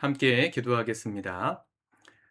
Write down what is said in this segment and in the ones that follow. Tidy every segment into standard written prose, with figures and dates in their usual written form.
함께 기도하겠습니다.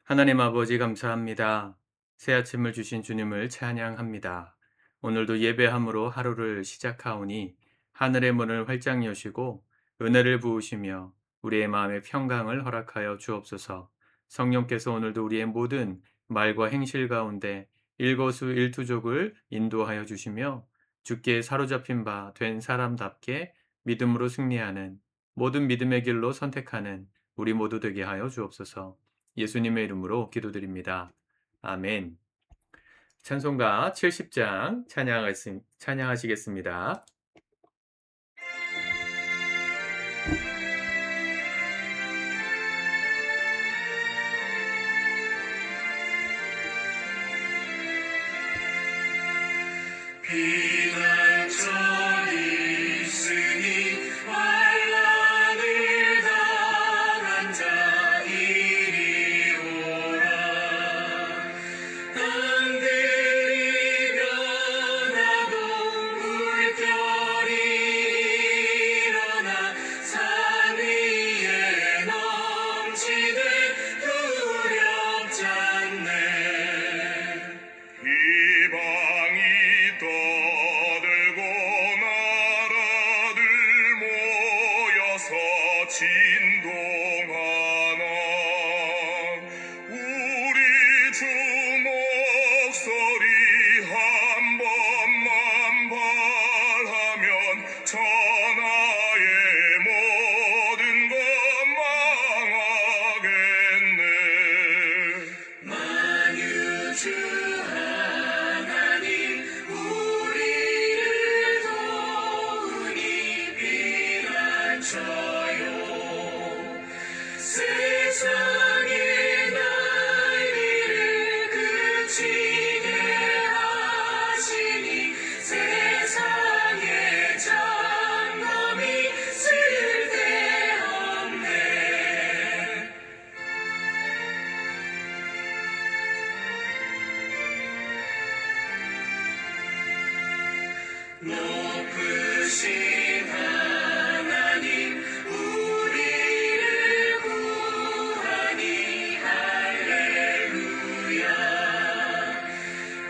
하나님 아버지 감사합니다. 새 아침을 주신 주님을 찬양합니다. 오늘도 예배함으로 하루를 시작하오니 하늘의 문을 활짝 여시고 은혜를 부으시며 우리의 마음의 평강을 허락하여 주옵소서. 성령께서 오늘도 우리의 모든 말과 행실 가운데 일거수일투족을 인도하여 주시며 주께 사로잡힌 바 된 사람답게 믿음으로 승리하는 모든 믿음의 길로 선택하는 우리 모두 되게 하여 주옵소서. 예수님의 이름으로 기도드립니다. 아멘. 찬송가 70장 찬양하시겠습니다. 피난처에 있으니 환난을 당한 자 이리 오라. 땅들이 변하고 물결이 일어나 산 위에 넘치되 두렵지 않네. 이방이 떠들고 나라들 모여서 진동하나. 우리 주 목소리 한 번만 발하면 천하의 모든 것 망하겠네. 만유주 하나님 우리를 도우니 피난처요. 세상의 난리를 그치게 하시니 세상의 장엄이 쓸데없네. 높으신 하나님 우리를 구하니 할렐루야.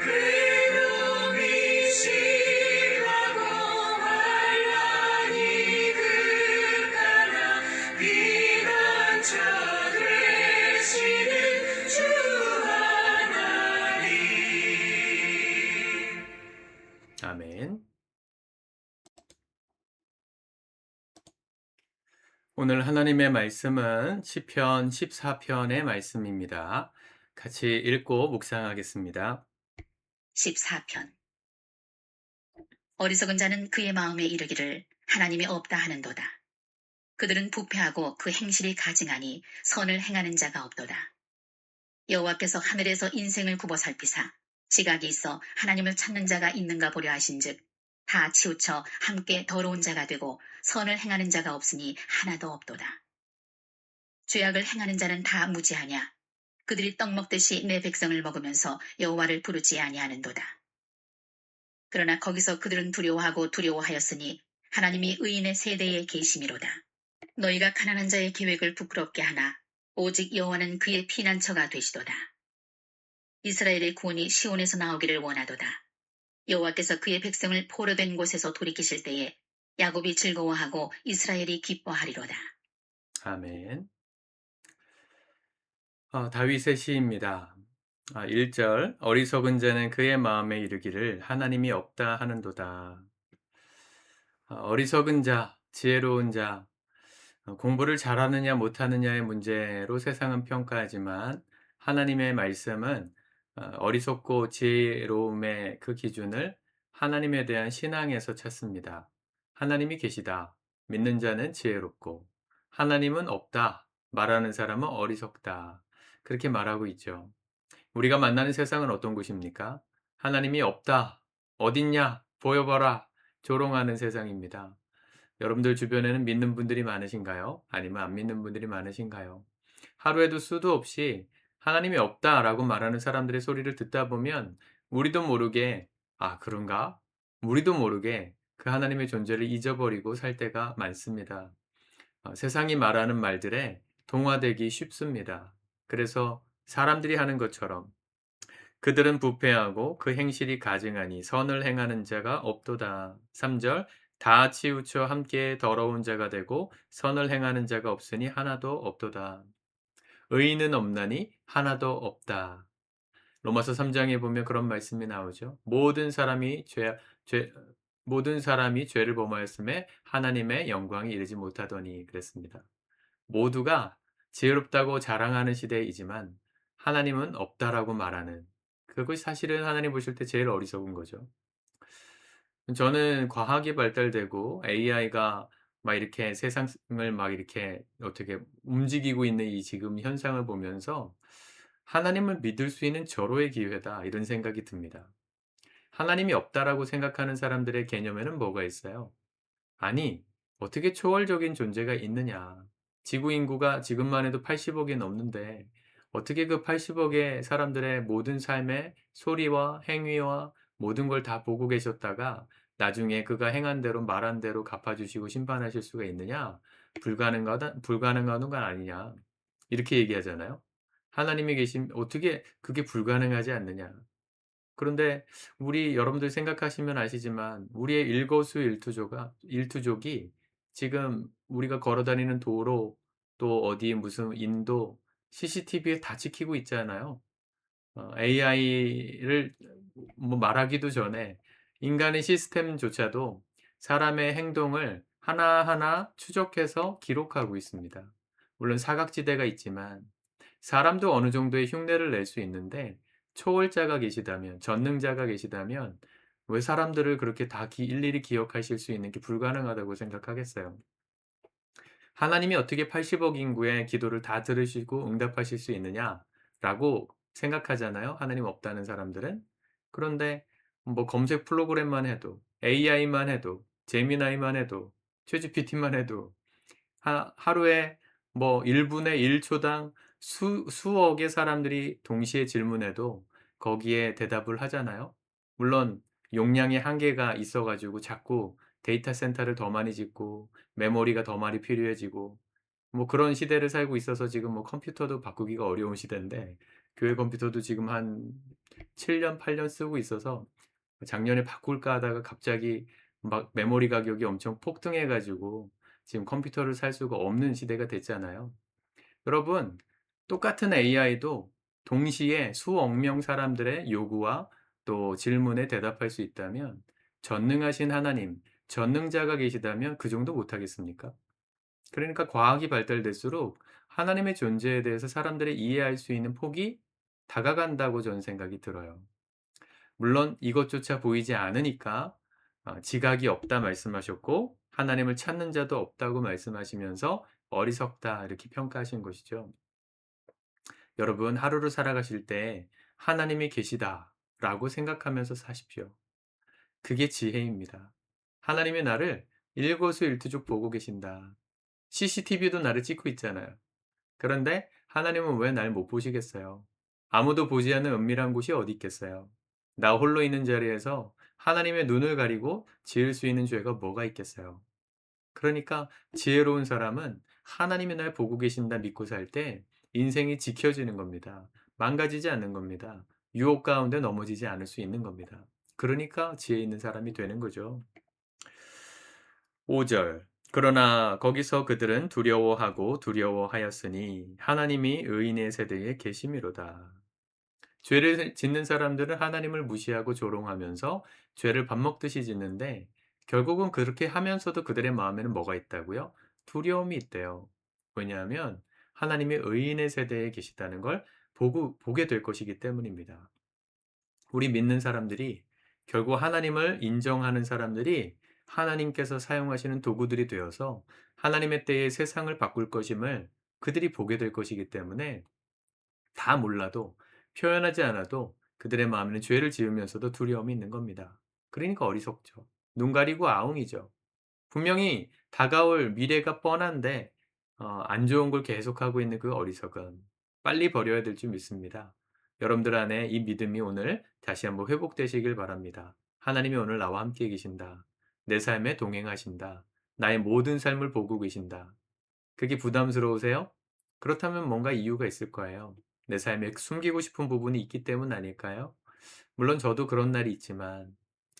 괴로움이 심하고 환난이 극하나 피난처 되시는 주 하나님. 아멘. 오늘 하나님의 말씀은 시편 14편의 말씀입니다. 같이 읽고 묵상하겠습니다. 14편. 어리석은 자는 그의 마음에 이르기를 하나님이 없다 하는도다. 그들은 부패하고 그 행실이 가증하니 선을 행하는 자가 없도다. 여호와께서 하늘에서 인생을 굽어 살피사 지각이 있어 하나님을 찾는 자가 있는가 보려 하신즉 다 치우쳐 함께 더러운 자가 되고 선을 행하는 자가 없으니 하나도 없도다. 죄악을 행하는 자는 다 무지하냐. 그들이 떡 먹듯이 내 백성을 먹으면서 여호와를 부르지 아니하는도다. 그러나 거기서 그들은 두려워하고 두려워하였으니 하나님이 의인의 세대에 계심이로다. 너희가 가난한 자의 계획을 부끄럽게 하나 오직 여호와는 그의 피난처가 되시도다. 이스라엘의 구원이 시온에서 나오기를 원하도다. 여호와께서 그의 백성을 포로된 곳에서 돌이키실 때에 야곱이 즐거워하고 이스라엘이 기뻐하리로다. 아멘. 다윗의 시입니다. 1절 어리석은 자는 그의 마음에 이르기를 하나님이 없다 하는도다. 어리석은 자, 지혜로운 자, 공부를 잘하느냐 못하느냐의 문제로 세상은 평가하지만 하나님의 말씀은 어리석고 지혜로움의 그 기준을 하나님에 대한 신앙에서 찾습니다. 하나님이 계시다. 믿는 자는 지혜롭고 하나님은 없다. 말하는 사람은 어리석다. 그렇게 말하고 있죠. 우리가 만나는 세상은 어떤 곳입니까? 하나님이 없다. 어딨냐? 보여봐라. 조롱하는 세상입니다. 여러분들 주변에는 믿는 분들이 많으신가요? 아니면 안 믿는 분들이 많으신가요? 하루에도 수도 없이 하나님이 없다라고 말하는 사람들의 소리를 듣다 보면 우리도 모르게 그런가? 우리도 모르게 그 하나님의 존재를 잊어버리고 살 때가 많습니다. 세상이 말하는 말들에 동화되기 쉽습니다. 그래서 사람들이 하는 것처럼 그들은 부패하고 그 행실이 가증하니 선을 행하는 자가 없도다. 3절 다 치우쳐 함께 더러운 자가 되고 선을 행하는 자가 없으니 하나도 없도다. 의인은 없나니 하나도 없다. 로마서 3장에 보면 그런 말씀이 나오죠. 죄 모든 사람이 죄를 범하였음에 하나님의 영광에 이르지 못하더니 그랬습니다. 모두가 지혜롭다고 자랑하는 시대이지만 하나님은 없다라고 말하는, 그것이 사실은 하나님 보실 때 제일 어리석은 거죠. 저는 과학이 발달되고 AI가 막 이렇게 세상을 막 이렇게 어떻게 움직이고 있는 이 지금 현상을 보면서 '하나님을 믿을 수 있는 절호의 기회다.' 이런 생각이 듭니다. 하나님이 없다라고 생각하는 사람들의 개념에는 뭐가 있어요? 아니, 어떻게 초월적인 존재가 있느냐. 지구 인구가 지금만 해도 80억이 넘는데 어떻게 그 80억의 사람들의 모든 삶의 소리와 행위와 모든 걸 다 보고 계셨다가 나중에 그가 행한 대로 말한 대로 갚아주시고 심판하실 수가 있느냐? 불가능한 건 아니냐. 이렇게 얘기하잖아요. 하나님이 계신 어떻게 그게 불가능하지 않느냐. 그런데 우리 여러분들 생각하시면 아시지만 우리의 일투족이 지금 우리가 걸어 다니는 도로, 또 어디 무슨 인도 CCTV에 다 찍히고 있잖아요. AI를 뭐 말하기도 전에 인간의 시스템조차도 사람의 행동을 하나하나 추적해서 기록하고 있습니다. 물론 사각지대가 있지만 사람도 어느 정도의 흉내를 낼 수 있는데 초월자가 계시다면, 전능자가 계시다면 왜 사람들을 그렇게 다 일일이 기억하실 수 있는 게 불가능하다고 생각하겠어요. 하나님이 어떻게 80억 인구의 기도를 다 들으시고 응답하실 수 있느냐라고 생각하잖아요, 하나님 없다는 사람들은. 그런데 뭐 검색 프로그램만 해도, AI만 해도, 제미나이만 해도, 챗GPT만 해도 하루에 뭐 1분에 1초당 수억의 사람들이 동시에 질문해도 거기에 대답을 하잖아요. 물론 용량의 한계가 있어 가지고 자꾸 데이터 센터를 더 많이 짓고 메모리가 더 많이 필요해지고 뭐 그런 시대를 살고 있어서 지금 뭐 컴퓨터도 바꾸기가 어려운 시대인데, 교회 컴퓨터도 지금 한 7년 8년 쓰고 있어서 작년에 바꿀까 하다가 갑자기 막 메모리 가격이 엄청 폭등해 가지고 지금 컴퓨터를 살 수가 없는 시대가 됐잖아요. 여러분, 똑같은 AI도 동시에 수억 명 사람들의 요구와 또 질문에 대답할 수 있다면 전능하신 하나님, 전능자가 계시다면 그 정도 못 하겠습니까? 그러니까 과학이 발달될수록 하나님의 존재에 대해서 사람들이 이해할 수 있는 폭이 다가간다고 저는 생각이 들어요. 물론 이것조차 보이지 않으니까 지각이 없다 말씀하셨고 하나님을 찾는 자도 없다고 말씀하시면서 어리석다 이렇게 평가하신 것이죠. 여러분, 하루를 살아가실 때 하나님이 계시다라고 생각하면서 사십시오. 그게 지혜입니다. 하나님이 나를 일거수일투족 보고 계신다. CCTV도 나를 찍고 있잖아요. 그런데 하나님은 왜 날 못 보시겠어요? 아무도 보지 않는 은밀한 곳이 어디 있겠어요? 나 홀로 있는 자리에서 하나님의 눈을 가리고 지을 수 있는 죄가 뭐가 있겠어요? 그러니까 지혜로운 사람은 하나님이 날 보고 계신다 믿고 살 때 인생이 지켜지는 겁니다. 망가지지 않는 겁니다. 유혹 가운데 넘어지지 않을 수 있는 겁니다. 그러니까 지혜 있는 사람이 되는 거죠. 5절 그러나 거기서 그들은 두려워하고 두려워하였으니 하나님이 의인의 세대에 계심이로다. 죄를 짓는 사람들은 하나님을 무시하고 조롱하면서 죄를 밥 먹듯이 짓는데 결국은 그렇게 하면서도 그들의 마음에는 뭐가 있다고요? 두려움이 있대요. 왜냐하면 하나님이 의인의 세대에 계시다는 걸 보게 될 것이기 때문입니다. 우리 믿는 사람들이, 결국 하나님을 인정하는 사람들이 하나님께서 사용하시는 도구들이 되어서 하나님의 때에 세상을 바꿀 것임을 그들이 보게 될 것이기 때문에 다 몰라도, 표현하지 않아도 그들의 마음에는 죄를 지으면서도 두려움이 있는 겁니다. 그러니까 어리석죠. 눈 가리고 아웅이죠. 분명히 다가올 미래가 뻔한데 안 좋은 걸 계속하고 있는 그 어리석음 빨리 버려야 될 줄 믿습니다. 여러분들 안에 이 믿음이 오늘 다시 한번 회복되시길 바랍니다. 하나님이 오늘 나와 함께 계신다. 내 삶에 동행하신다. 나의 모든 삶을 보고 계신다. 그게 부담스러우세요? 그렇다면 뭔가 이유가 있을 거예요. 내 삶에 숨기고 싶은 부분이 있기 때문 아닐까요? 물론 저도 그런 날이 있지만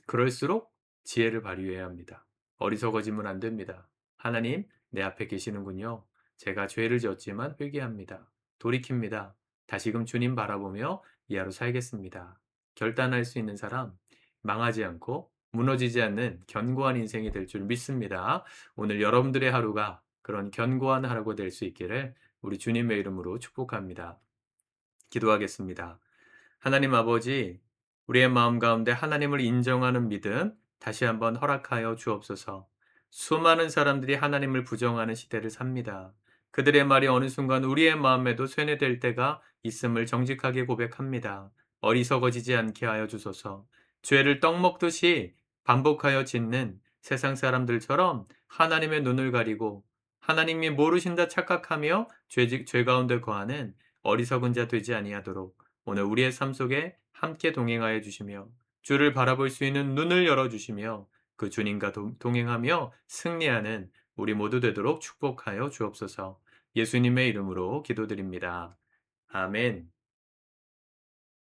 그럴수록 지혜를 발휘해야 합니다. 어리석어지면 안 됩니다. 하나님, 내 앞에 계시는군요. 제가 죄를 지었지만 회개합니다. 돌이킵니다. 다시금 주님 바라보며 이 하루 살겠습니다. 결단할 수 있는 사람, 망하지 않고 무너지지 않는 견고한 인생이 될 줄 믿습니다. 오늘 여러분들의 하루가 그런 견고한 하루가 될 수 있기를 우리 주님의 이름으로 축복합니다. 기도하겠습니다. 하나님 아버지, 우리의 마음 가운데 하나님을 인정하는 믿음 다시 한번 허락하여 주옵소서. 수많은 사람들이 하나님을 부정하는 시대를 삽니다. 그들의 말이 어느 순간 우리의 마음에도 쇠뇌될 때가 있음을 정직하게 고백합니다. 어리석어지지 않게 하여 주소서. 죄를 떡 먹듯이 반복하여 짓는 세상 사람들처럼 하나님의 눈을 가리고 하나님이 모르신다 착각하며 죄 가운데 거하는 어리석은 자 되지 아니하도록 오늘 우리의 삶 속에 함께 동행하여 주시며 주를 바라볼 수 있는 눈을 열어 주시며 그 주님과 동행하며 승리하는 우리 모두 되도록 축복하여 주옵소서. 예수님의 이름으로 기도드립니다. 아멘.